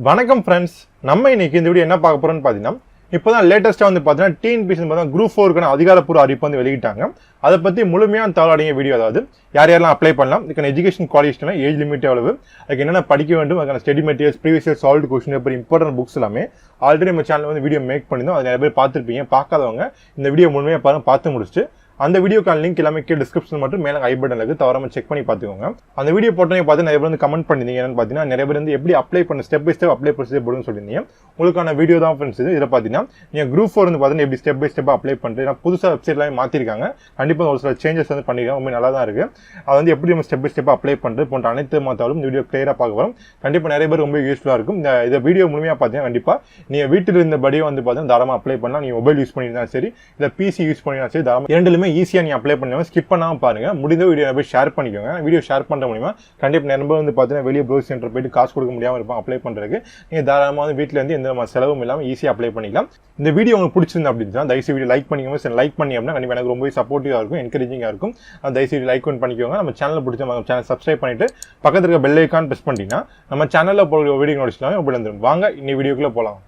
வணக்கம் ஃப்ரெண்ட்ஸ், நம்ம இன்னைக்கு இந்த வீடியோ என்ன பார்க்க போறோம்னு பார்த்தீங்கன்னா, இப்போதான் லேட்டஸ்ட்டாக வந்து பார்த்தீங்கன்னா டிஎன்பிஎஸ்சி பார்த்தீங்கன்னா குரூப் 4க்கான அதிகாரப்பூர்வ அறிவிப்பு வந்து வெளியிட்டாங்க. அதை பற்றி முழுமையான தகவல் அடங்கிய வீடியோ. அதாவது யார் யாரெல்லாம் அப்ளை பண்ணலாம், இதுக்கான எஜுகேஷன் குவாலிஃபிகேஷன், ஏஜ் லிமிட் எவ்வளவு, அதுக்கு என்னென்ன படிக்க வேண்டும், அதுக்கான study materials, previous year solved question paper, important books எல்லாமே ஆல்ரெடி நம்ம சேனல் வந்து வீடியோ மேக் பண்ணியிருந்தோம். அதை நிறைய பேர் பார்த்துருப்பீங்க. பார்க்காதவங்க இந்த வீடியோ முழுமையாக பார்த்து முடிச்சுட்டு அந்த வீடியோக்கான லிங்க் எல்லாமே டிஸ்கிரிப்ஷன் மட்டும் மேலே ஐ பட்டன் இருக்கு, தவறாம செக் பண்ணி பார்த்துக்கோங்க. அந்த வீடியோ போட்டோன்னே பார்த்து நிறைய பேர் வந்து கமெண்ட் பண்ணிருந்தீங்க. என்னன்னு பார்த்தீங்கன்னா, நிறைய பேர் வந்து எப்படி அப்ளை பண்ண step by step apply procedure போடுன்னு சொல்லியிருந்தீங்க. உங்களுக்கான வீடியோ தான் ஃப்ரெண்ட்ஸ் இது. இதில் பார்த்தீங்கன்னா நீங்கள் குரூப் 4 வந்து பார்த்தீங்கன்னா எப்படி ஸ்டெப் பை ஸ்டெப் அப்ளை பண்ணுறது, புதுசாக வெப்சைட்லாம் மாற்றிருக்காங்க. கண்டிப்பாக ஒரு சில சேஞ்சஸ் வந்து பண்ணிருக்காங்க, ரொம்ப நல்லா தான் இருக்கு. அது வந்து எப்படி நம்ம ஸ்டெப் பை ஸ்டெப் அப்ளை பண்ணுறது போன்ற அனைத்து மாற்றாலும் இந்த வீடியோ கிளியராக பார்க்க வரும். கண்டிப்பாக நிறைய பேர் ரொம்ப யூஸ்ஃபுல்லாக இருக்கும். இந்த வீடியோ முழுமையாக பார்த்தீங்கன்னா கண்டிப்பாக நீங்கள் வீட்டில் இருந்தபடியே வந்து பார்த்தீங்கன்னா தாராளமாக அப்ளை பண்ணலாம். நீங்கள் மொபைல் யூஸ் பண்ணியிருந்தாலும் சரி, இல்லை பிசி யூஸ் பண்ணியிருந்தாலும் சரி, தாராளமாக இரண்டுலையுமே ஈஸியாக நீங்கள் அப்ளை ஸ்கிப் பண்ணாம பாருங்க. முடிந்த வீடியோ போய் ஷேர் பண்ணிக்கோங்க. வீடியோ ஷேர் பண்ற மூலமா கண்டிப்பா நிறைய பேர் வந்து பாத்தீங்கன்னா வெளியே ப்ரௌசிங் சென்டர் போயிட்டு காசு கொடுக்க முடியாம இருப்பாங்க அப்ளை பண்றதுக்கு. நீங்க தாராளமா வந்து வீட்ல இருந்து எந்த செலவும் இல்லாம ஈஸியா அப்ளை பண்ணிக்கலாம். இந்த வீடியோ உங்களுக்கு பிடிச்சிருந்தா அப்படின்னா தயவுசெய்து வீடியோ லைக் பண்ணிக்கோங்க. லைக் பண்ணி அப்படின்னா கண்டிப்பா எனக்கு ரொம்ப சப்போர்ட்டிவா இருக்கும், என்கரேஜிங்கா இருக்கும். தயவுசெய்து லைக் பண்ணிக்கோங்க. நம்ம சேனல் பிடிச்ச நம்ம சேனல் சப்ஸ்கிரைப் பண்ணிட்டு பக்கத்துல இருக்க பெல் ஐகான் பிரஸ் பண்ணிட்டீங்கன்னா நம்ம சேனல்ல போடுற வீடியோ நோட்டிஃபிகேஷன் உங்களுக்கு வந்துடும். வாங்க இன்னைக்கு வீடியோக்குள்ள போலாம்.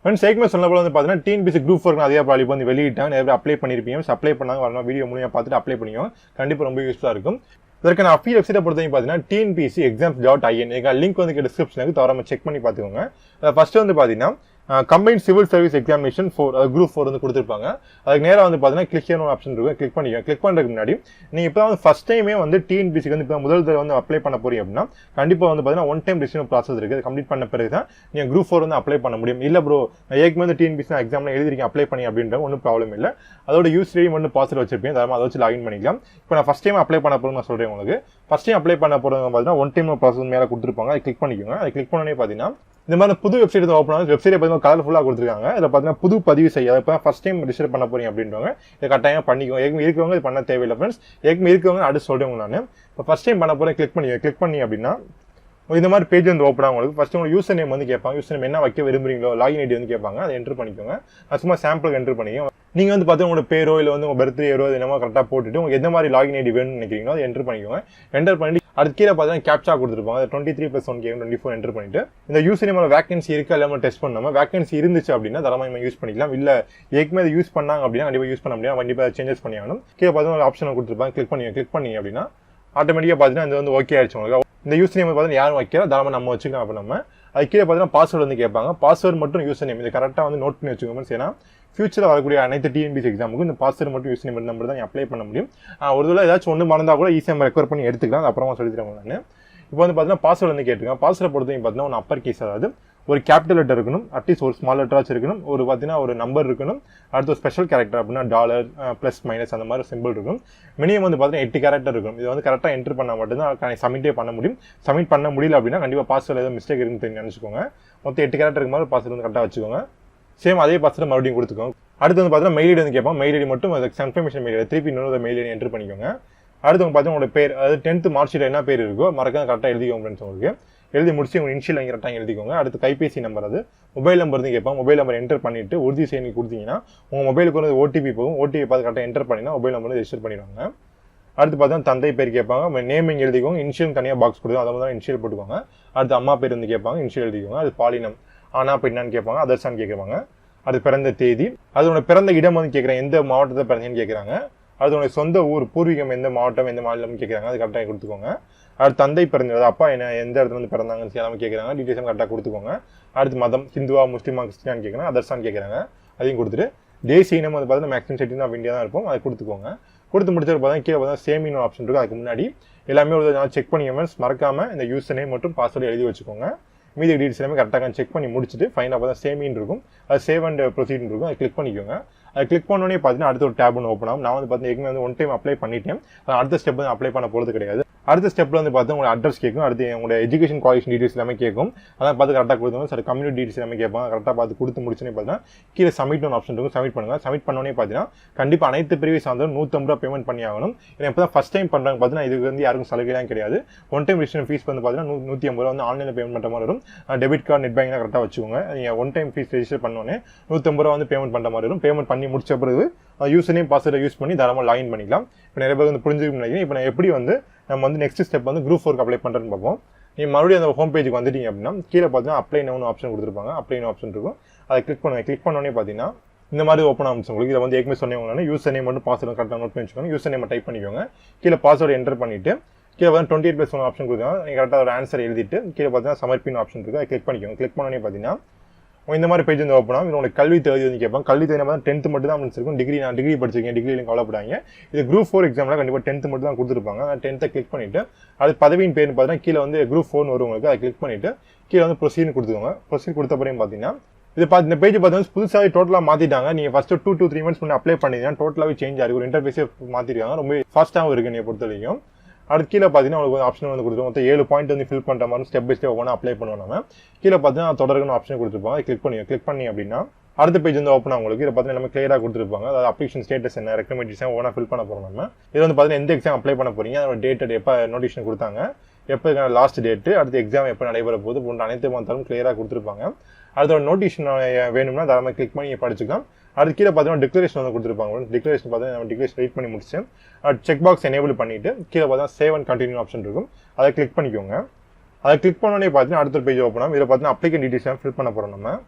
ஃப்ரெண்ட்ஸ், ஏற்கனவே சொன்ன போல வந்து பார்த்தீங்கன்னா டிஎன்பிஎஸ்சி குரூப் 4 அதே பாலிப்பு வந்து வெளியிட்டாங்க. நிறைய பேர் அப்ளை பண்ணியிருப்பீங்க. அப்ளை பண்ணாங்க வரணும், வீடியோ மூலியமாக பார்த்துட்டு அப்ளை பண்ணிக்கோங்க. கண்டிப்பாக ரொம்ப யூஸ்ஃபுல்லாக இருக்கும். இதற்கான அஃபீல் வெப்சைட்டை பொறுத்தவரைக்கும் பார்த்தீங்கன்னா tnpscexams.in லிங்க் வந்து டிஸ்கிரிப்ஷனுக்கு தவறாம செக் பண்ணி பார்த்துக்கோங்க. ஃபர்ஸ்ட் வந்து பார்த்தீங்கன்னா combined civil service examination group 4 வந்து கொடுத்துருப்பாங்க. அதுக்கு நேராக வந்து பார்த்தீங்கன்னா கிளிக் ஹியர் ஒரு ஆப்ஷன் இருக்கும், கிளிக் பண்ணிக்கோங்க. கிளிக் பண்ணுறதுக்கு முன்னாடி நீங்கள் இப்போ வந்து ஃபர்ஸ்ட் டைமே வந்து டிஎன்பிஎஸ்சிக்கு வந்து இப்போ முதல் தடவை வந்து அப்ளை பண்ண போறீங்க அப்படின்னா கண்டிப்பாக வந்து பார்த்தீங்கன்னா ஒன் டைம் டிசிஷன் ப்ராசஸ் இருக்குது. அது கம்ப்ளீட் பண்ண பிறகு தான் நீங்கள் குரூப் 4 வந்து அப்ளை பண்ண முடியும். இல்லை ப்ரோ ஏற்கனவே வந்து டிஎன்பிஎஸ்சி எக்ஸாமில் எழுதிருக்கீங்க அப்ளை பண்ணி அப்படின்ற ஒன்றும் ப்ராப்ளம் இல்லை. அதோட யூஸ் ஐடி மட்டும் பாஸ்வேர்ட் வச்சிருப்பீங்க, அதை வச்சு லாகின் பண்ணிக்கலாம். இப்போ நான் ஃபர்ஸ்ட் டைம் அப்ளை பண்ண போகிறேன் நான் சொல்கிறேன் உங்களுக்கு. ஃபர்ஸ்ட் டைம் அப்ளை பண்ண போகிறது பார்த்தீங்கன்னா ஒன் டைம் ப்ராசஸ் மேலே கொடுத்துருப்பாங்க. அதை கிளிக் பண்ணிக்கோங்க. அதை கிளிக் பண்ணோன்னே பார்த்தீங்கன்னா இந்த மாதிரி புது வெப்சைட் ஓப்பன் ஆகுது. வெப்சைட் பார்த்தீங்கன்னா கலர்ஃபுல்லாக கொடுத்துருக்காங்க. இதில் பார்த்தீங்கன்னா புது பதிவு செய்ய இப்போ ஃபர்ஸ்ட் டைம் ரிஜிஸ்டர் பண்ண போறீங்க அப்படின்றவங்க இதை கட்டாயம் பண்ணிக்கோங்க. ஏற்கனவே இருக்கவங்க இது பண்ண தேவையில்லை ஃப்ரெண்ட்ஸ். ஏற்கனவே இருக்கவங்க அடுத்து சொல்றேன் நான். இப்போ ஃபர்ஸ்ட் டைம் பண்ண போறேன் கிளிக் பண்ணி அப்படின்னா இந்த மாதிரி பேஜ் வந்து ஓப்பன் ஆகும். உங்களுக்கு ஃபர்ஸ்ட் உங்களுக்கு யூசர் நேம் வந்து கேட்பாங்க. யூசர் நேம் என்ன வைக்க விரும்புறீங்களோ லாகின் ஐடி வந்து கேட்பாங்க. அதை என்டர் பண்ணிக்கோங்க. நான் சும்மா சாம்பிளுக்கு என்டர் பண்ணிக்கோங்க. நீங்க வந்து பார்த்தீங்கன்னா உங்களோட பேரோ இல்லை வந்து உங்க பர்த்டே இயரோ என்னமோ கரெக்டாக போட்டுட்டு உங்களுக்கு எந்த மாதிரி லாகின் ஐடி வேணும்னு நினைக்கிறீங்களோ அதை என்டர் பண்ணிக்கோங்க. என்டர் பண்ணிட்டு அடுத்து கீழே பார்த்தீங்கன்னா கேப்சா கொடுத்துருப்பாங்க. 23+1 24 என்டர் பண்ணிட்டு இந்த யூசர் நேமோட வேகன்சி இருக்கா இல்லாம டெஸ்ட் பண்ணாம வேகன்சி இருந்துச்சு அப்படின்னா தரமாக யூஸ் பண்ணிக்கலாம். இல்ல ஏற்கனவே அதை யூஸ் பண்ணாங்க அப்படின்னா கண்டிப்பாக யூஸ் பண்ண முடியாது, கண்டிப்பாக சேஞ்சஸ் பண்ணி ஆகணும். கீழே பார்த்தீங்கன்னா ஒரு ஆப்ஷன் கொடுத்துருப்பாங்க, கிளிக் பண்ணி அப்படின்னா ஆட்டோமேட்டிக்காக பார்த்தீங்கன்னா இது வந்து ஓகே ஆயிடுச்சு உங்களுக்கு. இந்த யூசர் நேம் பார்த்தீங்கன்னா யாரும் வைக்கிறா தாராளமாக நம்ம வச்சுக்கலாம். அப்போ நம்ம அது கீழே பார்த்தீங்கன்னா பாஸ்வேர்டு வந்து கேட்பாங்க. பாஸ்வேர்டு மட்டும் யூசர் நேம் இது கரெக்டாக வந்து நோட் பண்ணி வச்சுக்கோங்க. ஏன்னா ஃபியூச்சரில் வரக்கூடிய அனைத்து டிஎன்பிஎஸ்சி எக்ஸாமுக்கும் இந்த பாஸ்வேர்டு மட்டும் யூசர் நேம் நம்பர் தான் அப்ளை பண்ண முடியும். ஒரு தடவை ஏதாச்சும் ஒன்று மறந்தா கூட ஈஸியாக நம்ம ரெக்கவர் பண்ணி எடுத்துக்கலாம். அப்புறமா சொல்லித்தரேன் நான். இப்போ வந்து பார்த்தீங்கன்னா பாஸ்வேர்டு வந்து கேட்டுருக்கேன். பாஸ்வேர்டு பொறுத்தவரைக்கும் பார்த்தீங்கன்னா ஒன்று அப்பர் கேஸ், அதாவது ஒரு கேபிட்டல் லெட்டர் இருக்கணும், அட்லீஸ்ட் ஒரு ஸ்மால் லெட்டராச்சும் இருக்கணும், ஒரு பார்த்தீங்கன்னா ஒரு நம்பர் இருக்கணும், அடுத்து ஒரு ஸ்பெஷல் கேரக்டர் அப்படின்னா டாலர் ப்ளஸ் மைனஸ் அந்த மாதிரி சிம்பிள் இருக்கும். மினிமம் வந்து பார்த்தீங்கன்னா 8 கேரக்டர் இருக்கும். இது வந்து கரெக்டாக என்டர் பண்ணால் மட்டும்தான் சப்மிட்டே பண்ண முடியும். சப்மிட் பண்ண முடியல அப்படின்னா கண்டிப்பாக பாஸ்வேர்டு ஏதோ மிஸ்டேக் இருக்குன்னு நினச்சிக்கோங்க. மொத்தம் 8 கேரக்டர் இருக்கும் போது பாஸ்வேர்டு வந்து கரெக்டாக வச்சுக்கோங்க. சேம் அதே பாஸ்வேர்டு மறுபடியும் கொடுத்துக்கோங்க. அடுத்து வந்து பார்த்தீங்கன்னா மெயில் ஐடி வந்து கேட்போம். மெயில் ஐடி மட்டும் அதுக்கு கன்ஃபர்மேஷன் மெயில் திருப்பி இன்னொரு மெயில் ஐடி என்டர் பண்ணிக்கோங்க. அடுத்து பார்த்தீங்கன்னா உங்களோட பேர், அதாவது 10th மார்க் ஷீட் என்ன பேர் இருக்கோ மறக்காம கரெக்டாக எழுதிக்கோங்க ஃப்ரெண்ட்ஸ். உங்களுக்கு எழுதி முடிச்சு உங்கள் இனிஷியல் அங்கே கரெக்டாக எழுதிக்கோங்க. அடுத்து கைபேசி நம்பர், அது மொபைல் நம்பர் வந்து கேட்பாங்க. மொபைல் நம்பர் என்டர் பண்ணிட்டு உறுதி செய்ய கொடுத்தீங்கன்னா உங்கள் மொபைலுக்கு வந்து ஓடிபி போகும். ஓடிபி பார்த்து கரெக்டாக என்டர் பண்ணினா மொபைல் நம்பர் ரெஜிஸ்டர் பண்ணிடுவாங்க. அடுத்து பார்த்தீங்கன்னா தந்தை பேர் கேட்பாங்க. நேமிங் எழுதிக்கோங்க. இனிஷியல் தனியாக பாக்ஸ் கொடுக்கும், அதை தான் இனிஷியல் போட்டுக்கோங்க. அடுத்து அம்மா பேர் வந்து கேட்பாங்க, இனிஷியல் எழுதிக்கோங்க. அது பாலினம் ஆனா பெண்ணான்னு கேட்பாங்க, அதர்சான்னு கேட்குறாங்க. அது பிறந்த தேதி, அதோட பிறந்த இடம் வந்து கேட்குறாங்க, எந்த மாவட்டத்தில் பிறந்தேன்னு கேட்குறாங்க. அதோட சொந்த ஊர் பூர்வீகம் எந்த மாவட்டம் எந்த மாநிலம்னு கேட்குறாங்க, அது கரெக்டாக கொடுத்துக்கோங்க. அடுத்து தந்தை பிறந்தது, அப்பா என்ன எந்த இடத்துல வந்து பிறந்தாங்கன்னு எல்லாமே கேட்குறாங்க, டீட்டெயில்ஸ் கரெக்டாக கொடுத்துக்கோங்க. அடுத்து மதம் ஹிந்துவா முஸ்லீமா கிறிஸ்டியான்னு கேட்குறாங்க, அதர்சான்னு கேட்குறாங்க, அதையும் கொடுத்துட்டு தேசிய இனம் வந்து பார்த்தீங்கன்னா மேக்ஸிமம் செட்டிங் ஆஃப் இந்தியா தான் இருக்கும், அதை கொடுத்துக்கோங்க. கொடுத்து முடிச்சது பார்த்தா கீழே பார்த்தா சேமின் ஆப்ஷன் இருக்கும். அதுக்கு முன்னாடி எல்லாமே ஒரு செக் பண்ணிக்கோங்க. மறக்காம இந்த யூசர் நேம் மற்றும் பாஸ்வேர்டு எழுதி வச்சுக்கோங்க. மீதி டீட்டெயில்ஸ் எல்லாமே கரெக்டாக செக் பண்ணி முடிச்சுட்டு ஃபைனலாக பார்த்தா சேமின்னு இருக்கும், அது சேவ் அண்ட் ப்ரொசீட் இருக்கும், அதை கிளிக் பண்ணிக்கோங்க. அதை கிளிக் பண்ணோடனே பார்த்தீங்கன்னா அடுத்த ஒரு டேப் ஒன்று ஓப்பன் ஆகும். நான் வந்து பார்த்தீங்கன்னா ஏற்கனவே வந்து ஒன் டைம் அப்ளை பண்ணிட்டேன். அடுத்த ஸ்டெப் வந்து அப்ளை பண்ண போகிறது கிடையாது. அடுத்த ஸ்டெப்பில் வந்து பார்த்தா உங்களோட அட்ரஸ் கேட்கும், அடுத்து உங்களோட எஜுகேஷன் குவாலிஃபிகேஷன் டீடைல்ஸ் எல்லாமே கேட்கும். அதான் பார்த்து கரெக்டாக கொடுத்தோம். சார் கம்யூனிட்டி டீடைல்ஸ் எல்லாமே கேட்பாங்க. கரெக்டாக பார்த்து கொடுத்து முடிச்சுனே பார்த்தீங்கன்னா கீழே சப்மிட் ஒரு ஆப்ஷன் இருக்கும், சப்மிட் பண்ணுங்கள். சப்மிட் பண்ணோன்னே பார்த்தீங்கன்னா கண்டிப்பாக அனைத்து பிரிவு சார்ந்தும் 150 ரூபா பேமெண்ட் பண்ணி ஆகணும். ஏன்னா இப்போ தான் ஃபஸ்ட் டைம் பண்ணுறாங்க பார்த்தீங்கன்னா இதுக்கு வந்து யாருக்கும் சலுகைலாம் கிடையாது. ஒன் டைம் ரெஜிஸ்ட்ரேஷன் ஃபீஸ் வந்து பார்த்தீங்கன்னா 150 ரூபா வந்து ஆன்லைனில் பேமெண்ட் பண்ணுற மாதிரி வரும். டெபிட் கார்டு நெட் பேங்கிங் கரெக்டாக வச்சுக்கோங்க. நீங்கள் ஒன் டைம் ஃபீஸ் ரெஜிஸ்டர் பண்ணோன்னே 150 ரூபா வந்து பேமெண்ட் பண்ணுற மாதிரி வரும். பேமெண்ட் பண்ணி முடிச்ச பிறகு யூசர் நேம் பாஸ்வேர்டை யூஸ் பண்ணி தாராளமாக லாகின் பண்ணிக்கலாம். இப்போ நிறைய பேர் வந்து புரிஞ்சுக்க நினைக்கிறேன். இப்போ நான் எப்படி வந்து நம்ம வந்து நெக்ஸ்ட் ஸ்டெப் வந்து குரூப் 4 அப்ளை பண்ணுறேன்னு பார்ப்போம். நீங்கள் மறுபடியும் அந்த ஹோம் பேஜுக்கு வந்துட்டீங்க அப்படின்னா கீழே பார்த்தீங்கன்னா அப்ளை நோன்னு ஆப்ஷன் கொடுத்துருப்பாங்க. அப்ளை நோ ஆப்ஷன் இருக்கும், அதை கிளிக் பண்ணுவேன். கிளிக் பண்ணோன்னே பார்த்தீங்கன்னா இந்த மாதிரி ஓப்பன் ஆகும் உங்களுக்கு. இதில் வந்து ஏற்கனவே சொன்னீங்கன்னா யூசர் நேம் மட்டும் பாஸ்வேர்டு கரெக்டாக நோட் பண்ணி வச்சுக்கோங்க. யூசர் நேம் டைப் பண்ணிக்கோங்க. கீழே பாஸ்வேர்டு என்டர் பண்ணிவிட்டு கீழே வந்து 28+1 ஆப்ஷன் கொடுத்துருக்காங்க. நீங்கள் கரெக்டாக ஒரு ஆன்சர் எழுதிட்டு கீழே பார்த்தீங்கன்னா சமர்ப்பின் ஆப்ஷன் இருக்குது, அதை கிளிக் பண்ணிக்கோங்க. கிளிக் பண்ணோன்னே பார்த்தீங்கன்னா இந்த மாதிரி பேஜ் வந்து ஓப்பன் ஆகும். இது உங்களுக்கு கல்வி தகுதி வந்து கேட்பாங்க. கல்வி தகுதி பார்த்தா 10th மட்டும் தான் இருக்கும். நான் டிகிரி படிச்சிருக்கேன், டிகிரியும் கவலைப்படாங்க. இது குரூப் 4 எக்ஸாமில் கண்டிப்பாக 10th மட்டும் தான் கொடுத்துருப்பாங்க. அந்த 10th கிளிக் பண்ணிவிட்டு அது பதவியின் பேர் பார்த்தீங்கன்னா கீழே வந்து குரூப் 4 வரும் உங்களுக்கு. அதை கிளிக் பண்ணிவிட்டு கீழே வந்து ப்ரொசீட் கொடுத்துக்கோங்க. ப்ரொசீட் கொடுத்த பிறகு பார்த்தீங்கன்னா இது இந்த பேஜ் பார்த்தீங்கன்னா புதுசாக டோட்டலாக மாற்றிட்டாங்க. நீங்கள் ஃபஸ்ட்டு 2 to 3 months முன்னே அப்ளை பண்ணிங்கன்னா டோட்டலாகவே சேஞ்ச் ஆகிருக்கு. ஒரு இன்டர்ஃபேஸே மாற்றிருக்காங்க. ரொம்ப ஃபாஸ்ட்டாகவும் இருக்குது என்னை பொறுத்த வரைக்கும். அடுத்து கீழே பார்த்தீங்கன்னா உங்களுக்கு ஆப்ஷன் வந்து கொடுத்துருவோம். மொத்தம் 7 பாயிண்ட் வந்து ஃபில் பண்ணுற மாதிரி ஸ்டெப் பை ஸ்டெப் ஒவ்வொன்றா அப்ளை பண்ணுவோம். நம்ம கீழே பார்த்தீங்கன்னா தொடர்ந்து ஆப்ஷன் கொடுத்துருப்பாங்க. கிளிக் பண்ணி அப்படின்னா அடுத்த பேஜ் வந்து ஓப்பன் ஆகும் உங்களுக்கு. இதை பார்த்தீங்கன்னா நம்ம கிளியராக கொடுத்துருப்பாங்க. அதாவது அப்ளிகேஷன் ஸ்டேட்டஸ் என்ன, ரெக்கமெண்டேஷன் ஒவ்வொன்றா ஃபில் பண்ண போகிறோம். நம்ம இது வந்து பார்த்தீங்கன்னா எந்த எக்ஸாம் அப்ளை பண்ண போறீங்க, அதோட டேட் எப்போ நோட்டிஃபிகேஷன் கொடுத்தாங்க, எப்போ லாஸ்ட் டேட்டு, அடுத்து எக்ஸாம் எப்போ நடைபெற போது போன்ற அனைத்து வந்தாலும் கிளியராக கொடுத்துருப்பாங்க. அதோட நோட்டிஃபிகேஷன் வேணும்னா தாராளமாக கிளிக் பண்ணி படிச்சுக்கலாம். அடுத்து கீழே பார்த்தீங்கன்னா டிக்ளரேஷன் வந்து கொடுத்துருப்பாங்க. டிக்ளரேஷன் பார்த்தீங்கன்னா நம்ம டிக்ளரேஷன் வெயிட் பண்ணி முடிச்சு செக் பாக்ஸ் எனேபிள் பண்ணிட்டு கீழே பார்த்தீங்கன்னா சேவ் அண்ட் கண்டினியூ ஆப்ஷன் இருக்கும், அதை கிளிக் பண்ணிக்கோங்க. அதை கிளிக் பண்ணோடனே பார்த்தீங்கன்னா அடுத்த பேஜ் ஓப்பன் ஆகும். இதில் பார்த்தீங்கன்னா அப்ளிகேஷன் டீடைல்ஸ் ஃபில் பண்ண போகிறோம். நம்ம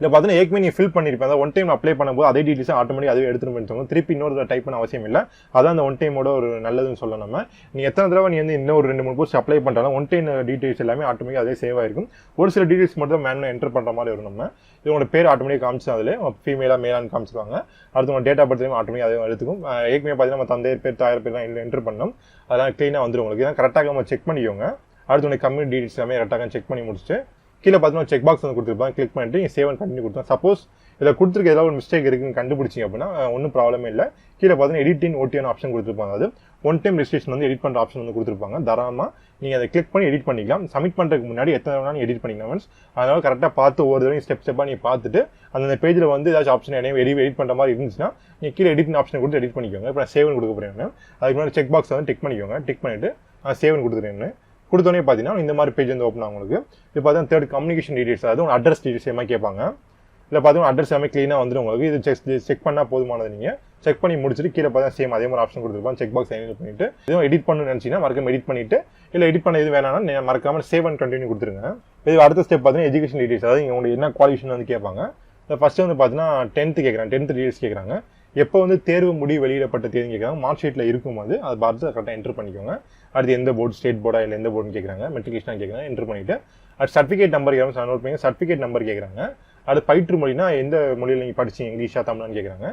இதில் பார்த்தீங்கன்னா ஏற்கனவே நீங்கள் ஃபில் பண்ணியிருப்பேன். அதாவது ஒன் டைம் அப்ளை பண்ணும்போது அதே டீடைல்ஸ் ஆட்டோமேட்டிக் அதுவே எடுத்துகிட்டு பண்ணிக்கோங்க. திருப்பி இன்னொரு டைப் பண்ண அவசியம் இல்லை. அதான் அந்த ஒன் டைமோட ஒரு நல்லதுன்னு சொல்லணும். நம்ம நீங்கள் எத்தனை தடவை நீ வந்து இன்னொரு 2-3 போஸ்ட் அப்ளை பண்ணுறாலும் ஒன் டைம் டீடைல்ஸ் எல்லாமே ஆட்டோமேட்டிக் அதே சேவ் ஆயிருக்கும். ஒரு சில டீடைல்ஸ் மட்டும் தான் மேனுவல் என்டர் பண்ணுற மாதிரி வரும். நம்ம இவங்களோட பேர் ஆட்டோமேட்டிக் காமிச்சு அதில் ஃபீமேலாக மேலான்னு காமிச்சிருவாங்க. அடுத்து உங்கள் டேட் ஆஃப் பர்த்லையும் ஆட்டோமேட்டிக் அதே எடுத்துக்கும். ஏற்கனவே பார்த்தீங்கன்னா நம்ம தந்தையர் பேர் தாயார் பேர் தான் என்டர் பண்ணோம். அதெல்லாம் க்ளீனாக வந்துடும் உங்களுக்கு. இதான் கரெக்டாக நம்ம செக் பண்ணிக்கோங்க. அடுத்து உங்கள் கம்யூனிட்டி டீடைல்ஸ் எல்லாமே கரெக்டாக செக் பண்ணி முடிச்சுட்டு கீழே பார்த்தீங்கன்னா செக் பாக்ஸ் வந்து கொடுத்துருப்பாங்க. கிளிக் பண்ணிட்டு நீங்கள் சேவ் அண்ட் கண்டினியூ கொடுத்தோம். சப்போஸ் இதில் கொடுத்துருக்க ஏதாவது ஒரு மிஸ்டேக் இருக்குன்னு கண்டுபிடிச்சிங்க அப்படின்னா ஒன்றும் ப்ராப்ளமே இல்லை. கீழே பார்த்தீங்கன்னா எடிட்டிங் ஓடிஎன் ஆப்ஷன் கொடுத்துருப்பாங்க. அது ஒன் டைம் ரெஜிஸ்ட்ரேஷன் வந்து எடிட் பண்ணுற ஆப்ஷன் வந்து கொடுத்துருப்பாங்க. தாராளமாக நீங்கள் அதை கிளிக் பண்ணி எடிட் பண்ணிக்கலாம். சப்மிட் பண்ணுறதுக்கு முன்னாடி எத்தனை வேணாலும் எடிட் பண்ணிக்கலாம் மீன்ஸ். அதனால் கரெக்டாக பார்த்து ஒவ்வொரு தடவையும் ஸ்டெப்பாக நீங்கள் பார்த்துட்டு அந்த பேஜில் வந்து ஏதாச்சும் ஆப்ஷன் எடிட் பண்ணுற மாதிரி இருந்துச்சுன்னா நீங்கள் கீழே எடிட் ஆப்ஷன் கொடுத்து எடிட் பண்ணிக்கோங்க. இப்போ நான் சேவ்னு கொடுக்க போகிறேன். அதுக்கு முன்னாடி செக் பாக்ஸ் வந்து டிக் பண்ணிக்கோங்க. டிக் பண்ணிவிட்டு சேவ்னு கொடுத்துருக்கேன். கொடுத்தோன்னே பார்த்தீங்கன்னா இந்த மாதிரி பேஜ் வந்து ஓப்பன் ஆகும் உங்களுக்கு. இது பார்த்தீங்கன்னா தேர்ட் கம்யூனிகேஷன் டீடைல்ஸ், அதாவது உங்கள் அட்ரஸ் டீடைல்ஸ் எல்லாமே கேட்பாங்க. இல்லை பார்த்தீங்கன்னா அட்ரஸ் எல்லாமே க்ளீனாக வந்துடும் உங்களுக்கு. இது செக் பண்ணால் போதுமானது. நீங்கள் செக் பண்ணி முடிச்சுட்டு கீழே பார்த்தா சேம் அதே மாதிரி ஆப்ஷன் கொடுத்துருப்பாங்க. செக் பாக்ஸ் எனேபிள் பண்ணிட்டு இதுவும் எடிட் பண்ணணும்னு நினச்சிங்கன்னா மறக்காம எடிட் பண்ணிட்டு இல்லை எடிட் பண்ண இது வேணாம்னா மறக்காம சேவ் அண்ட் கண்டினியூ கொடுத்துருங்க. இது அடுத்த ஸ்டெப் பார்த்தீங்கன்னா எஜுகேஷன் டீடைல்ஸ், அதாவது உங்களுக்கு என்ன குவாலிஃபிகேஷன் வந்து கேட்பாங்க. ஃபர்ஸ்ட் வந்து பார்த்தீங்கன்னா 10th கேட்குறாங்க. 10th டீடைல்ஸ் கேட்குறாங்க. எப்போ வந்து தேர்வு முடிவு வெளியிடப்பட்ட தேதி கேட்குறாங்க. மார்க் ஷீட்டில் இருக்கும்போது அதை பார்த்து கரெக்டாக என்டர் பண்ணிக்கோங்க. அடுத்து எந்த போர்டு, ஸ்டேட் போர்டா இல்லை எந்த போர்டுன்னு கேட்குறாங்க. மெட்ரிகுலேஷனாக கேட்குறாங்க. என்டர் பண்ணிவிட்டு அடுத்து சர்டிஃபிகேட் நம்பர் கேட்குறாங்க. நோட் பண்ணி சர்டிஃபிகேட் நம்பர் கேட்குறாங்க. அடுத்து பயிற்று மொழினா எந்த மொழியில் நீங்கள் படிச்சிங்க, இங்கிலீஷா தமிழான்னு கேட்குறாங்க.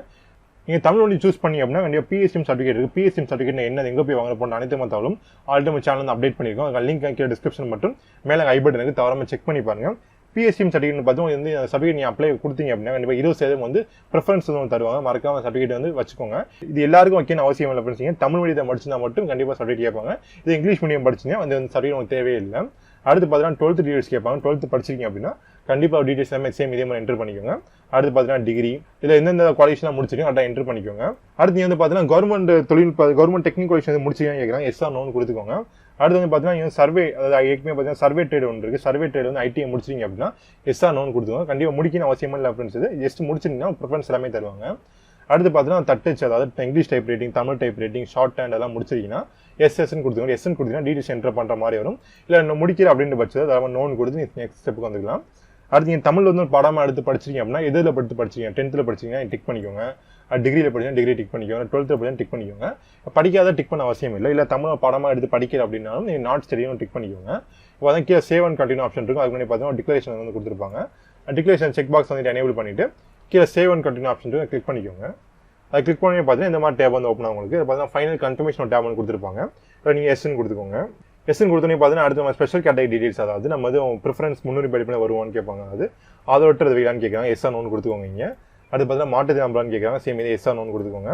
நீங்கள் தமிழ் மொழி சூஸ் பண்ணி அப்படின்னா கண்டிப்பாக பிஎஸ்எம் சர்டிஃபிகேட் இருக்குது. பிஎஸ்எம் சர்டிஃபிகேட் என்ன, எங்கே போய் வாங்க போன அனைத்து மத்தாலும் ஆல்ரெடி நம்ம சேனல் வந்து அப்டேட் பண்ணியிருக்கோம். அதுக்கு லிங்க் கீழே டிஸ்கிரிப்ஷன் மற்றும் மேலே ஐ பட்டன் இருக்குது, தவறாமல் செக் பண்ணி பாருங்கள். பிஎஸ்சிஎம் சர்டிஃபிகேட் பார்த்தீங்கன்னா வந்து சர்டிஃபிகேட் நீங்கள் அப்ளை கொடுத்தீங்க அப்படின்னா கண்டிப்பாக 20% வந்து ப்ரிஃபரன்ஸ் வந்து தருவாங்க. மறக்காம சர்டிஃபிகேட் வந்து வச்சுக்கோங்க. இது எல்லாருக்கும் வைக்கணும் அவசியம் இல்லை. படிச்சிங்க தமிழ் மீடியத்தை படிச்சிருந்தா மட்டும் கண்டிப்பாக சர்டிஃபிகேட் கேட்பாங்க. இது இங்கிலீஷ் மீடியம் படிச்சிங்க அந்த சர்டிஃபிகேட் உங்களுக்கு தேவையே இல்லை. அடுத்து பார்த்தீங்கன்னா 12th டீடைல்ஸ் கேட்பாங்க. 12th படிச்சிருக்கீங்க அப்படின்னா கண்டிப்பாக டீடைல்ஸ் எல்லாமே சேம் இதே மாதிரி என்டர் பண்ணிக்கோங்க. அடுத்து பார்த்தீங்கன்னா டிகிரி இதில் எந்தெந்த குவாலிஃபிகேஷன் முடிச்சிருக்கீங்க அதை என்டர் பண்ணிக்கோங்க. அடுத்து வந்து பார்த்தீங்கன்னா கவர்மெண்ட் டெக்னிக்கல் குவாலிஃபிகேஷன் முடிச்சிருக்கீங்க கேட்குறாங்க. எஸ் ஆர் நோன்னு கொடுத்துக்கோங்க. அடுத்து வந்து பார்த்தீங்கன்னா சர்வே, அதாவது ஏற்கனவே பார்த்தீங்கன்னா சர்வே ட்ரேட் ஒன்று இருக்குது. சர்வே ட்ரேட் வந்து ஐடிஐ முடிச்சிங்க அப்படின்னா எஸ் ஆர் நோன்னு கொடுத்துக்கோங்க. கண்டிப்பாக முடிக்கணும் அவசியமாக இல்லை ஃப்ரெண்ட்ஸ். இது ஜஸ்ட் முடிச்சிங்கன்னா ப்ரிஃபரன்ஸ் எல்லாமே தருவாங்க. அடுத்து பார்த்தீங்கன்னா தட்டச்சு, அதாவது English type writing, Tamil type writing, short hand எல்லாம் முடிச்சிருக்கீங்கன்னா எஸ்எஸ்ன்னு கொடுத்துக்கோங்க. எஸ்என் கொடுத்தீங்கன்னா டீடைல்ஸ் என்டர் பண்ணுற மாதிரி வரும். இல்லை இன்னும் முடிக்கிற அப்படின்ற பட்சத்தை அதாவது நோன் கொடுத்து நெக்ஸ்ட் ஸ்டெப்புக்கு வந்துக்கலாம். அடுத்து நீங்கள் தமிழ் வந்து ஒரு பாடமாக எடுத்து படிச்சிருக்கீங்க அப்படின்னா எதில் படிச்சிருக்கீங்க, 10th படிச்சிங்கன்னா டிக் பண்ணிக்கோங்க. டிகிரியில் படிச்சா டிகிரி டிக் பண்ணிக்கோங்க. 12th படிச்சா டிக் பண்ணிக்கோங்க. படிக்காத டிக் பண்ண அவசியம் இல்லை. இல்லை தமிழ் பாடமாக எடுத்து படிக்கிற அப்படின்னாலும் நீங்கள் நாட் ஸ்டடியும் டிக் பண்ணிக்கோங்க. இப்போ தான் கீழே சேவ் அண்ட் கண்டினியூ ஆப்ஷன் இருக்கும். அதுக்கு முன்னாடி பார்த்தீங்கன்னா டிக்ளரேஷன் வந்து கொடுத்துருப்பாங்க. டிக்ளரேஷன் செக் பாக்ஸ் வந்து எனேபிள் பண்ணிவிட்டு கீழே சேவ் அண்ட் கண்டினியூ ஆப்ஷன் இருக்கும், கிளிக் பண்ணிக்கோங்க. அது கிளிக் பண்ணி பார்த்தீங்கன்னா இந்த மாதிரி டேப் வந்து ஓப்பன் ஆகும் உங்களுக்கு. பார்த்தீங்கன்னா ஃபைனல் கன்ஃபர்மேஷன் டேப் வந்து கொடுத்துருப்பாங்க. இப்போ நீங்கள் எஸ்ன்னு கொடுத்துக்கோங்க. எஸ்ன்னு கொடுத்தோன்னே பார்த்தீங்கன்னா அடுத்து நம்ம ஸ்பெஷல் கேட்டகரி டீடைல்ஸ், அதாவது நம்ம வந்து ப்ரிஃபரன்ஸ் முன்னுரிமை படிப்பில் வருவான்னு கேட்பாங்க. அது அதை விட்டு அது வைக்கலான்னு கேட்குறாங்க. எஸ் ஆர் நோன்னு கொடுத்துக்கோங்க. இங்கே அடுத்து பார்த்தீங்கன்னா மாட்டுத்திறனாளின்னு கேட்குறாங்க. சேம் இதே எஸ் ஆர் நோன்னு கொடுத்துக்கோங்க.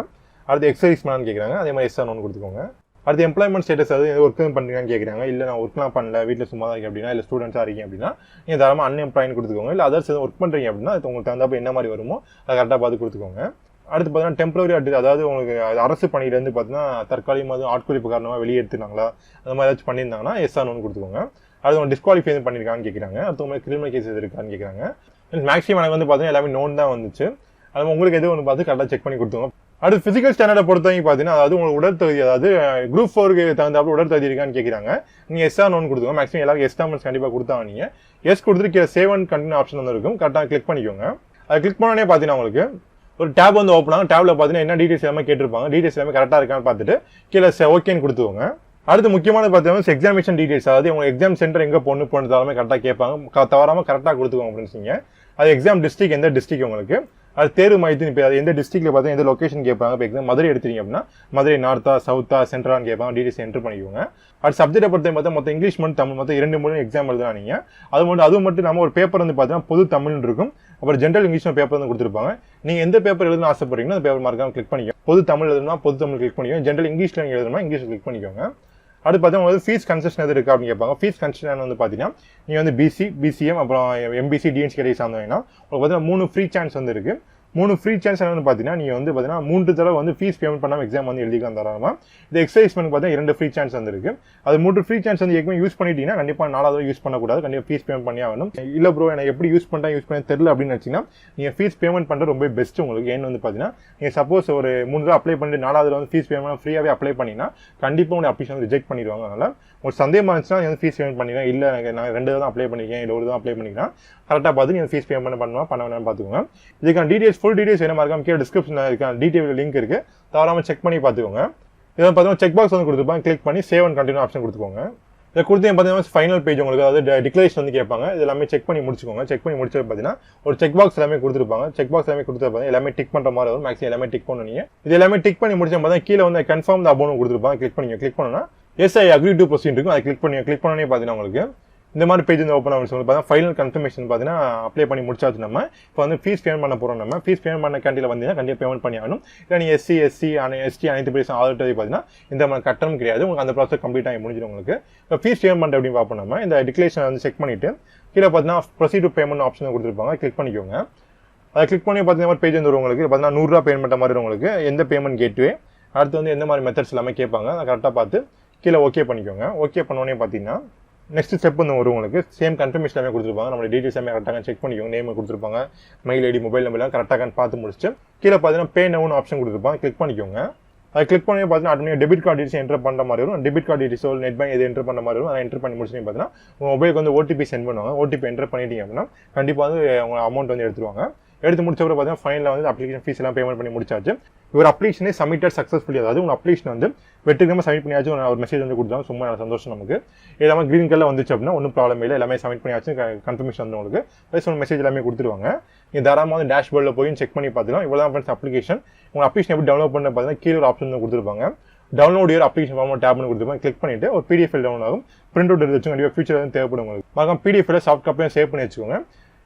அடுத்து எக்ஸசைஸ் மேனான்னு கேட்குறாங்க. அதே மாதிரி எஸ் ஆர் நோன்னு கொடுத்துக்கோங்க. அடுத்து எம்ப்ளாய்மெண்ட் ஸ்டேட்டஸ் அது ஒர்க் பண்ணுறீங்கன்னு கேட்குறாங்க. இல்லை நான் ஒர்க்லாம் பண்ணல, வீட்டில் சும்மா தான் இருக்கேன் அப்படின்னா, இல்லை ஸ்டூடெண்ட்ஸாக இருக்கீங்க அப்படின்னா நீங்கள் தாராளமாக அன்எம்ப்ளாய்னு கொடுத்துக்கோங்க. இல்லை அதர்ஸ் எதுவும் ஒர்க் பண்ணுறீங்க அப்படின்னா அது உங்களுக்கு தகுந்தப்ப என்ன மாதிரி வருமோ அதை கரெக்டாக பார்த்து கொடுத்துக்கோங்க. அடுத்து பார்த்தீங்கன்னா டெம்பரரி அட்வைஸ், அதாவது உங்களுக்கு அரசு பணியிலேருந்து பார்த்தீங்கன்னா தற்காலிகமாக ஆட்குறிப்பு காரணமாக வெளியேற்றுனாங்களா அந்த மாதிரி ஏதாச்சும் பண்ணியிருந்தாங்கன்னா எஸ் ஆர் நோன்னு கொடுத்துக்கோங்க. அது அவங்க டிஸ்குவாலிஃபை பண்ணியிருக்கான்னு கேட்குறாங்க. அடுத்து உங்களுக்கு கிரிமினல் கேஸ் இருக்கான்னு கேட்குறாங்க. மேக்ஸிமம் எனக்கு வந்து பார்த்தீங்கன்னா எல்லாமே நோன் தான் வந்துச்சு. அது உங்களுக்கு எது ஒன்று பார்த்து கரெக்டாக செக் பண்ணி கொடுத்துங்க. அடுத்து ஃபிசிக்கல் ஸ்டாண்டர்டை பொறுத்தவரைக்கும் பார்த்தீங்கன்னா அதாவது உங்களுக்கு உடற்தகுதி, அதாவது குரூப் 4க்கு தகுந்தாப்புல உடற்தகுதி இருக்கான்னு கேட்குறாங்க. நீங்கள் எஸ் ஆர் நோன் கொடுத்துக்கோங்க. மேக்ஸிமம் எல்லாருக்கும் எஸ் டாமன்ஸ் கண்டிப்பாக கொடுத்தாங்க. நீங்கள் எஸ் கொடுத்துட்டு சேவ் அண்ட் கண்டினியூ ஆப்ஷன் வந்து இருக்கும், கரெக்டாக கிளிக் பண்ணிக்கோங்க. அது கிளிக் பண்ணோடனே பார்த்தீங்கன்னா உங்களுக்கு ஒரு டேப் வந்து ஓப்பன் ஆகும். டேப்ல பார்த்தீங்கன்னா என்ன டீடைல்ஸ் எல்லாமே கேட்டிருப்பாங்க. டீடைல்ஸ் எல்லாமே கரெக்டாக இருக்கான்னு பார்த்துட்டு கீழே ஓகேன்னு கொடுத்துக்கோங்க. அடுத்து முக்கியமான பார்த்தீங்கன்னா எக்ஸாமினேஷன் டீடைல்ஸ், அதாவது உங்க எக்ஸாம் சென்டர் எங்கே போனதாலுமே கரெக்டாக கேட்பாங்க. தவறாமல் கரெக்டாக கொடுத்துக்கோங்க ஃப்ரெண்ட்ஸ். நீங்கள் அது எக்ஸாம் டிஸ்ட்ரிக்ட் எந்த டிஸ்ட்ரிக்ட் உங்களுக்கு, அது தேர்வு மையத்தின் இப்போ எந்த டிஸ்ட்ரிக்ட்ல பார்த்தீங்கன்னா எந்த லொகேஷன் கேட்பாங்க. இப்போ எக்ஸாம் மதுரை எடுத்தீங்க அப்படின்னா மதுரை நார்த்தா சவுத்தா சென்ட்ரலான்னு கேட்பாங்க. டீடைல்ஸ் என்டர் பண்ணிக்கோங்க. அது சப்ஜெக்டை பொறுத்த பார்த்தா மொத்தம் இங்கிலீஷ் மட்டும் தமிழ் மொத்தம் 2 மொழி எக்ஸாம் எழுதலாம். நீங்கள் அது மட்டும் நம்ம ஒரு பேப்பர் வந்து பார்த்தீங்கன்னா பொது தமிழ்னு இருக்கும், அப்புறம் ஜென்ரல் இங்கிலீஷ் பேப்பர் வந்து கொடுத்துருப்பாங்க. நீங்கள் எந்த பேப்பர் எழுதணும் ஆசைப்படுறீங்களோ அந்த பேப்பர் மார்க்காக கிளிக் பண்ணிக்கோங்க. பொது தமிழ் எழுதணும்னா பொது தமிழ் கிளிக் பண்ணிக்கோங்க. ஜென்ரல் இங்கிலீஷ்ல நீங்கள் எழுதணும்னா இங்கிலீஷ் கிளிக் பண்ணிக்கோங்க. அடுத்து பார்த்தீங்கன்னா ஃபீஸ் கன்செஷன் எது இருக்கா அப்படின்னு கேட்பாங்க. ஃபீஸ் கன்செஷன் வந்து பார்த்தீங்கன்னா நீங்கள் வந்து பிசி, பிசிஎம், அப்புறம் எம்பிசி, டிஎன்சி கேட்டகரி சார்ந்தீங்கன்னா உங்களுக்கு பார்த்தீங்கன்னா 3 ஃப்ரீ சான்ஸ் வந்து இருக்கு. 3 ஃப்ரீ சான்ஸ் என்னன்னு பார்த்தீங்கன்னா நீங்கள் வந்து பார்த்தீங்கன்னா 3 தடவை வந்து ஃபீஸ் பேமெண்ட் பண்ணாமல் எக்ஸாம் வந்து எழுதிக்கலாம் தாராளமாக. இது எக்ஸசைஸ் பண்ணி பார்த்தீங்கன்னா 2 ஃப்ரீ சான்ஸ் வந்து இருக்கு. அது 3 ஃப்ரீ சான்ஸ் வந்து ஏற்கனவே யூஸ் பண்ணிட்டீங்கன்னா கண்டிப்பாக 4வது யூஸ் பண்ணக்கூடாது, கண்டிப்பாக ஃபீஸ் பேமெண்ட் பண்ணி ஆகணும். இல்லை ப்ரோ எனக்கு எப்படி யூஸ் பண்ண தெரியல அப்படின்னு நினச்சிங்கன்னா நீங்கள் ஃபீஸ் பேமெண்ட் பண்ணுறது ரொம்ப பெஸ்ட் உங்களுக்கு. ஏன்னு வந்து பார்த்தீங்கன்னா நீங்கள் சப்போஸ் ஒரு 3 தடவை அப்ளை பண்ணிட்டு 4வது வந்து ஃபீஸ் பேமெண்ட் ஃப்ரீயாகவே அப்ளை பண்ணிங்கன்னா கண்டிப்பாக உங்கள் அப்ளிகேஷன் வந்து ரிஜெக்ட் பண்ணிடுவாங்க. அதனால் ஒரு சந்தேகமாக இருந்துச்சுன்னா நீங்கள் ஃபீஸ் பேமெண்ட் பண்ணிக்கலாம். இல்லை நான் 2 தடவை அப்ளை பண்ணிக்கிறேன், இல்லை 1 தடவை அப்ளை பண்ணிக்கலாம், கரெக்டாக பார்த்து நீங்கள் ஃபீஸ் பேமெண்ட் பண்ண வேணாம்னு பார்த்துக்கோங்க. இதுக்கான டீடைல்ஸ் ஃபுல் டீடைல்ஸ் என்ன மாதிரி கீழே டிஸ்கிரிப்ஷனில் இருக்க டீடைல் லிங்க் இருக்கு, தவறாமல் செக் பண்ணி பார்த்துக்கோங்க. இதை பார்த்தீங்கன்னா செக் பாக்ஸ் வந்து கொடுத்துருப்பாங்க, கிளிக் பண்ணி சேவ் அண்ட் கண்டினியூ ஆப்ஷன் கொடுத்துக்கோங்க. இதை கொடுத்து பார்த்தீங்கன்னா ஃபைனல் பேஜ் உங்களுக்கு அதாவது டிக்ளரேஷன் வந்து கேட்பாங்க. இது எல்லாமே செக் பண்ணி முடிச்சுக்கோங்க. செக் பண்ணி முடிச்சது பார்த்தீங்கன்னா ஒரு செக் பாக்ஸ் எல்லாமே கொடுத்துருப்பாங்க. செக் பாக்ஸ் எல்லாமே கொடுத்து எல்லாமே டிக் பண்ணுற மாதிரி வரும். மேக்ஸிமம் எல்லாமே டிக் பண்ணுவீங்க. இது எல்லாமே டிக் பண்ணி முடிச்ச பார்த்தா கீழே வந்து கன்ஃபார்ம் த அபோன் கொடுத்துருப்பாங்க. கிளிக் பண்ணி கிளிக் பண்ணோன்னா yes I agree to proceed இருக்கும். அதை கிளிக் பண்ணோன்னே பார்த்தீங்கன்னா உங்களுக்கு இந்த மாதிரி பேஜ் வந்து ஓப்பன் ஆகும். பார்த்தீங்கன்னா ஃபைனல் கன்ஃபர்மேஷன் பார்த்தீங்கன்னா அப்ளை பண்ணி முடிச்சாச்சு. நம்ம இப்போ வந்து ஃபீஸ் பேமெண்ட் பண்ண போகிறோம். நம்ம ஃபீஸ் பேமெண்ட் பண்ண கேண்டில் வந்தீங்கன்னா கண்டிப்பாக பேமெண்ட் பண்ணி ஆகணும். இல்லை நீங்கள் எஸ்டி அனைத்து பேரும் ஆல்ரெடி பார்த்தீங்கன்னா இந்த மாதிரி கட்டணம் கிடையாது. உங்களுக்கு அந்த ப்ராசஸ் கம்ப்ளீட் ஆகி முடிஞ்சிடும். உங்களுக்கு இப்போ ஃபீஸ் பேமெண்ட் அப்படின்னு பார்ப்போம். நம்ம இந்த டிக்ளரேஷன் வந்து செக் பண்ணிட்டு கீழே பார்த்தீங்கன்னா ப்ரொசீட் டு பேமெண்ட் ஆப்ஷன் கொடுத்துருப்பாங்க. கிளிக் பண்ணிக்கோங்க. அதை கிளிக் பண்ணி பார்த்தீங்கன்னா பேஜ் வந்து உங்களுக்கு பார்த்தீங்கன்னா 100 ரூபா பேமெண்ட் மாதிரி உங்களுக்கு எந்த பேமெண்ட் கேட்வே, அடுத்து வந்து எந்த மாதிரி மெத்தட்ஸ் எல்லாமே கேட்பாங்க. அதை கரெக்டாக பார்த்து கீழே ஓகே பண்ணிக்கோங்க. ஓகே பண்ணோன்னே பார்த்தீங்கன்னா நெக்ஸ்ட் ஸ்டெப் வந்து வரும். உங்களுக்கு சேம் கன்ஃபர்மேஷன் எல்லாமே கொடுத்துருப்பாங்க. நம்ம டீடைல்ஸ் எல்லாமே கரெக்டாக செக் பண்ணிக்கோங்க. நேம் கொடுத்துருப்பாங்க, மெயில் ஐடி, மொபைல் நம்பர் எல்லாம் கரெக்டாக பார்த்து முடிச்சுட்டு கீழே பார்த்தீங்கன்னா பே நவுன்னு ஆப்ஷன் கொடுத்துருப்பாங்க. கிளிக் பண்ணிக்கோங்க. அதை கிளிக் பண்ணி பார்த்தீங்கன்னா automatic debit card details enter பண்ணுற மாதிரி வரும். Debit card details net bank எது என்டர் பண்ண மாதிரி வரும். அதை என்டர் பண்ணி முடிச்சுட்டு பார்த்தீங்கன்னா உங்கள் மொபைலுக்கு வந்து ஓடிபி சென்ட் பண்ணுவாங்க. ஓடிபி என்டர் பண்ணிட்டீங்க அப்படின்னா கண்டிப்பாக வந்து உங்க அமௌண்ட் வந்து எடுத்துருவாங்க. எடுத்து முடிச்சப்பறம் பார்த்தீங்கன்னா ஃபைனலில் வந்து அப்ளிகேஷன் ஃபீஸ் எல்லாம் பேமெண்ட் பண்ணி முடிச்சாச்சு. ஒரு அப்ளிகேஷனே சப்மிட்டட் சக்ஸஸ்ஃபுல்லி, அதாவது உங்கள் அப்ளிகேஷன் வந்து வெற்றிகரமாக சப்மிட் பண்ணியாச்சு ஒரு மெசேஜ் வந்து கொடுத்தாங்க. சும்மா நல்ல சந்தோஷம் நமக்கு. எல்லாமே கிரீன் கலர் வந்துச்சு அப்படின்னா ஒன்றும் ப்ராப்ளம் இல்லை, எல்லாமே சப்மிட் பண்ணியாச்சு கன்ஃபர்மேஷன் வந்து உங்களுக்கு ப்ளஸ் ஒரு மெசேஜ் எல்லாமே கொடுத்துருவாங்க. நீங்கள் தாராளமாக வந்து டேஷ்போர்டில் போய் செக் பண்ணி பார்த்துக்கலாம். இவ்வளோ தான் ஃப்ரெண்ட்ஸ் அப்ளிகேஷன். உங்கள் அப்ளிகேஷன் எப்படி டவுன்லோட் பண்ண பார்த்தீங்கன்னா கீழே ஒரு ஆப்ஷன் வந்து கொடுத்துருப்பாங்க. டவுன்லோட் யூர் அப்ளிகேஷன் ஃபார்ம் டேப்னு கொடுத்துருப்பாங்க. கிளிக் பண்ணிட்டு ஒரு பிடிஎஃப் டவுன்லோட் ஆகும். பிரிண்ட் அவுட் எடுத்து வச்சு கண்டிப்பாக ஃபியூச்சர் வந்து தேவைப்படும் உங்களுக்கு. மறக்காம பிடிஎஃப் சாஃப்ட் காப்பியும் சேவ் பண்ணி வச்சுக்கோங்க.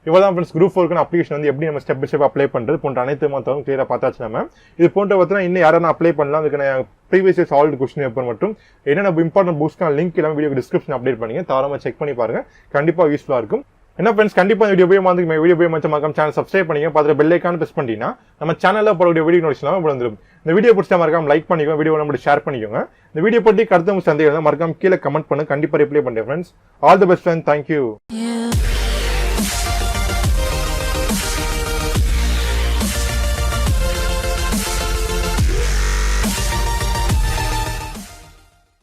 இவ்வளோ ஃப்ரெண்ட்ஸ் குரூப் 4 அப்ளிகேஷன் வந்து எப்படி நம்ம ஸ்டெப் பை ஸ்டெப் அப்ளை பண்ணுறது போன்ற அனைத்து மொத்தம் கிளியராக பார்த்தாச்சு. நம்ம இது போன்ற பார்த்தீங்கன்னா இன்னும் யாரும் அப்ளை பண்ணலாம். அதுக்கான ப்ரீவியஸ் சால்வ் கொஸ்டின் பேப்பர் மற்றும் என்னென்ன இம்பார்ட்டன்ட் புக்ஸ்க்கான லிங்க் எல்லாமே வீடியோ டிஸ்கிரிப்ஷன் அப்டேட் பண்ணிங்க. தாராளமாக செக் பண்ணி பாருங்க, கண்டிப்பாக யூஸ்ஃபுல்லாக இருக்கும். என்ன ஃப்ரெண்ட்ஸ், கண்டிப்பாக வீடியோ போய் மறக்காம சேனல் சப்ஸ்கிரைப் பண்ணிங்க. பார்த்துட்டு பெல் ஐக்கான் பிரஸ் பண்ணிட்டீங்கன்னா நம்ம சேனலில் போகிற வீடியோ நோட்டிஃபிகேஷன் வந்துடும். இந்த வீடியோ பிடிச்சா மறக்காம லைக் பண்ணிக்கோங்க, வீடியோ நம்ம ஷேர் பண்ணிக்கோங்க. இந்த வீடியோ பற்றி கருத்து சந்தேகம் மறக்காம கீழே கமெண்ட் பண்ணு, கண்டிப்பாக ரிப்ளை பண்ணுறேன் friends. All the best friends, thank you.